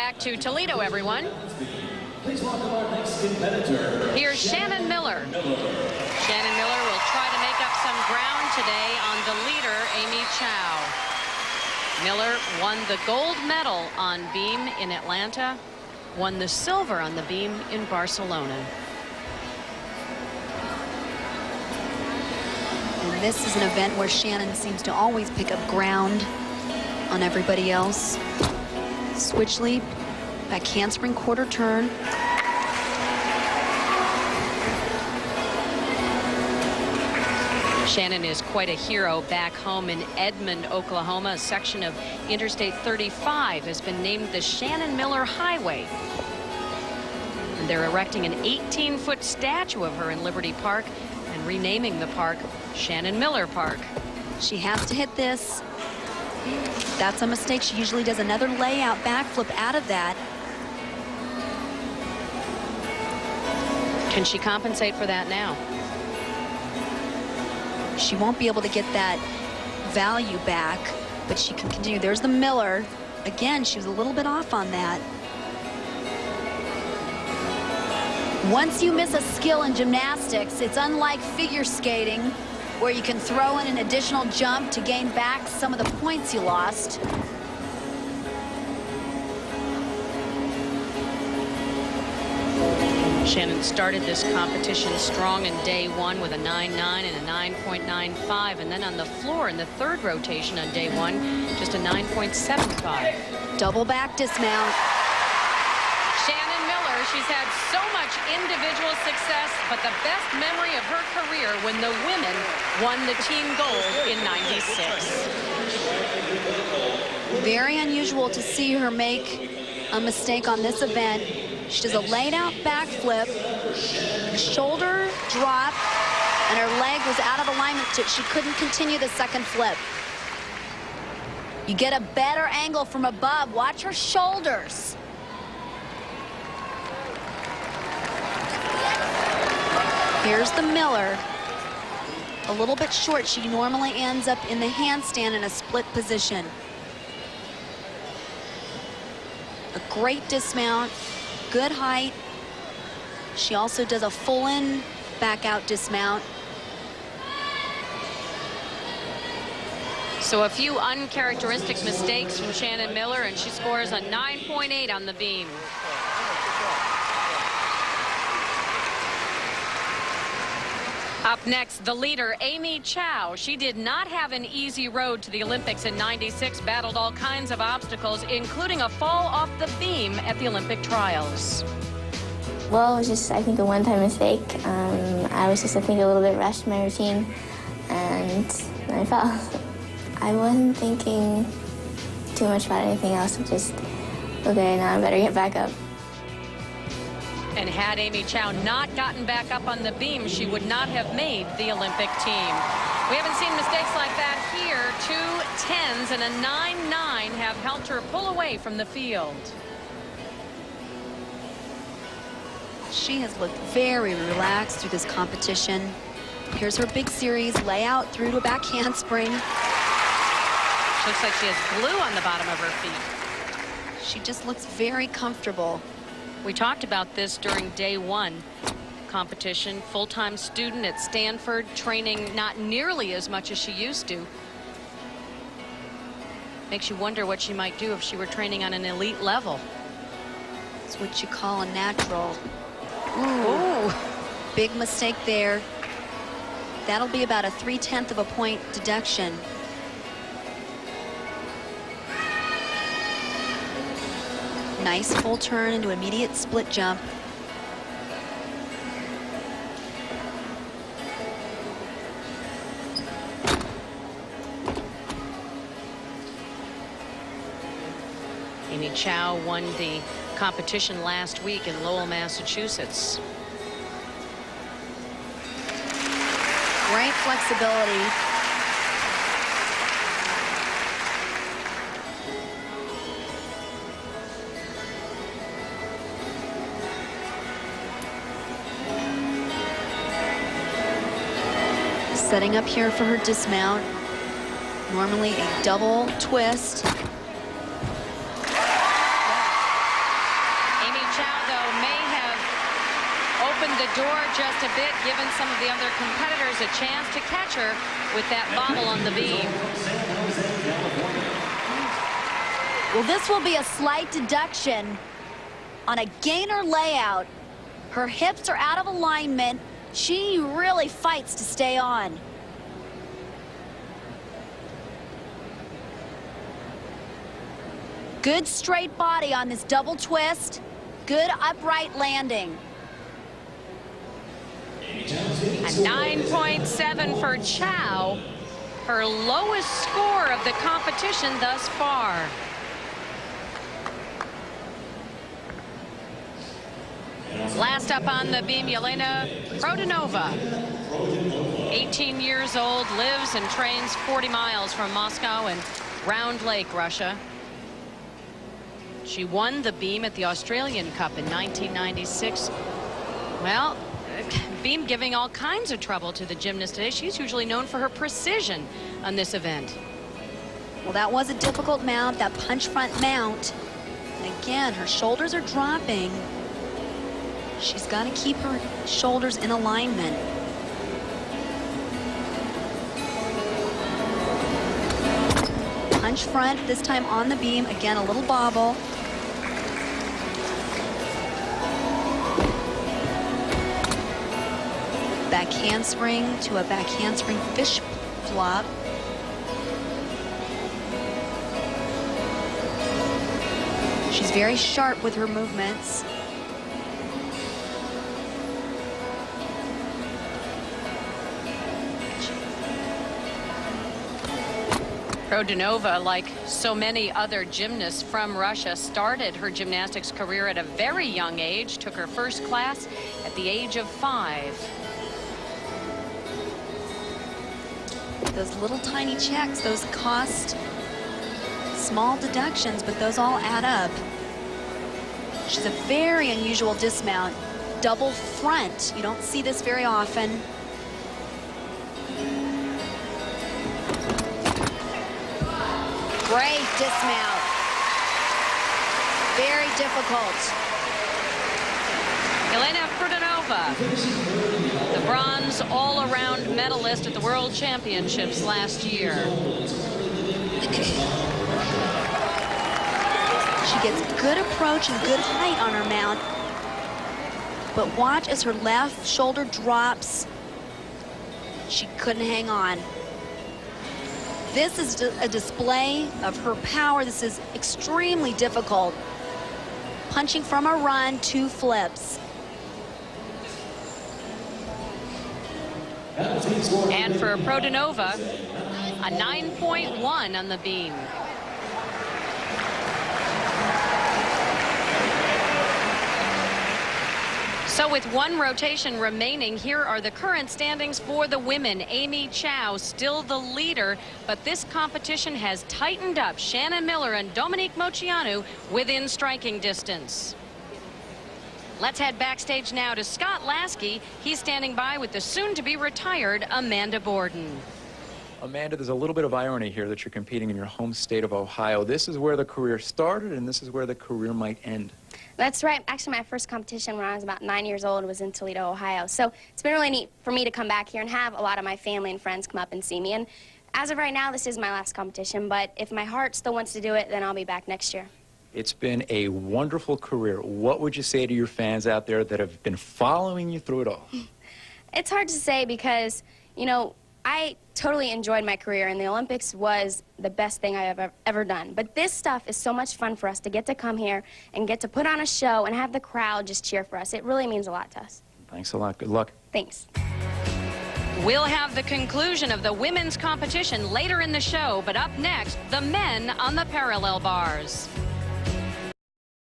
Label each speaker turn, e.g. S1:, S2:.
S1: Back to Toledo, everyone.
S2: Please welcome our next competitor.
S1: Here's Shannon Miller. Shannon Miller will try to make up some ground today on the leader, Amy Chow. Miller won the gold medal on beam in Atlanta, won the silver on the beam in Barcelona.
S3: And this is an event where Shannon seems to always pick up ground on everybody else. Switch leap, back handspring quarter turn.
S1: Shannon is quite a hero back home in Edmond, Oklahoma. A section of Interstate 35 has been named the Shannon Miller Highway. And they're erecting an 18-foot statue of her in Liberty Park and renaming the park Shannon Miller Park.
S3: She has to hit this. That's a mistake. She usually does another layout backflip out of that.
S1: Can she compensate for that now?
S3: She won't be able to get that value back, but she can continue. There's the Miller. Again, she was a little bit off on that. Once you miss a skill in gymnastics, it's unlike figure skating, where you can throw in an additional jump to gain back some of the points you lost.
S1: Shannon started this competition strong in day one with a 9.9 and a 9.95, and then on the floor in the third rotation on day one, just a 9.75.
S3: Double back dismount.
S1: Shannon Miller, she's had so much individual success, but the best memory of her career when the women won the team gold in '96.
S3: Very unusual to see her make a mistake on this event. She does a laid out backflip, shoulder drop, and her leg was out of alignment. She couldn't continue the second flip. You get a better angle from above. Watch her shoulders. Here's the Miller. A little bit short. She normally ends up in the handstand in a split position. A great dismount. Good height. She also does a full in back out dismount.
S1: So a few uncharacteristic mistakes from Shannon Miller, and she scores a 9.8 on the beam. Up next, the leader, Amy Chow. She did not have an easy road to the Olympics in '96, battled all kinds of obstacles, including a fall off the beam at the Olympic trials.
S4: Well, it was just, I think, a one-time mistake. I was just, I think, a little bit rushed in my routine, and I fell. I wasn't thinking too much about anything else. Just, okay, now I better get back up.
S1: And had Amy Chow not gotten back up on the beam, she would not have made the Olympic team. We haven't seen mistakes like that here. 2 10s and a 9.9 have helped her pull away from the field.
S3: She has looked very relaxed through this competition. Here's her big series, layout through to a back handspring.
S1: She looks like she has glue on the bottom of her feet.
S3: She just looks very comfortable.
S1: We talked about this during day one competition. Full-time student at Stanford, training not nearly as much as she used to. Makes you wonder what she might do if she were training on an elite level.
S3: It's what you call a natural. Ooh. Big mistake there. That'll be about a 3/10 of a point deduction. Nice full turn into immediate split jump.
S1: Amy Chow won the competition last week in Lowell, Massachusetts.
S3: Great flexibility. Setting up here for her dismount. Normally a double twist.
S1: Chow, though, may have opened the door just a bit, given some of the other competitors a chance to catch her with that bobble on the beam.
S3: Well, this will be a slight deduction on a gainer layout. Her hips are out of alignment. She really fights to stay on. Good straight body on this double twist. Good upright landing.
S1: A 9.7 for Chow, her lowest score of the competition thus far. Last up on the beam, Yelena Rodionova. 18 years old, lives and trains 40 miles from Moscow and Round Lake, Russia. She won the beam at the Australian Cup in 1996. Well, beam giving all kinds of trouble to the gymnast today. She's usually known for her precision on this event.
S3: Well, that was a difficult mount, that punch front mount. And again, her shoulders are dropping. She's got to keep her shoulders in alignment. Punch front, this time on the beam. Again, a little bobble. Back handspring to a back handspring fish flop. She's very sharp with her movements.
S1: Rodionova, like so many other gymnasts from Russia, started her gymnastics career at a very young age, took her first class at the age of 5.
S3: Those little tiny checks, those cost small deductions, but those all add up. She's a very unusual dismount. Double front. You don't see this very often. Great dismount. Very difficult.
S1: Yelena Rodionova, the bronze all-around medalist at the World Championships last year.
S3: She gets good approach and good height on her mount. But watch as her left shoulder drops. She couldn't hang on. This is a display of her power. This is extremely difficult. Punching from a run, 2 flips.
S1: And for Rodionova, a 9.1 on the beam. So with one rotation remaining, here are the current standings for the women. Amy Chow still the leader, but this competition has tightened up. Shannon Miller and Dominique Moceanu within striking distance. Let's head backstage now to Scott Lasky. He's standing by with the soon-to-be-retired Amanda Borden.
S5: Amanda, there's a little bit of irony here that you're competing in your home state of Ohio. This is where the career started, and this is where the career might end.
S6: That's right. Actually, my first competition when I was about 9 years old was in Toledo, Ohio. So it's been really neat for me to come back here and have a lot of my family and friends come up and see me. And as of right now, this is my last competition. But if my heart still wants to do it, then I'll be back next year.
S5: It's been a wonderful career. What would you say to your fans out there that have been following you through it all?
S6: It's hard to say because, you know, I totally enjoyed my career, and the Olympics was the best thing I've ever done. But this stuff is so much fun for us to get to come here and get to put on a show and have the crowd just cheer for us. It really means a lot to us.
S5: Thanks a lot. Good luck.
S6: Thanks.
S1: We'll have the conclusion of the women's competition later in the show, but up next, the men on the parallel bars.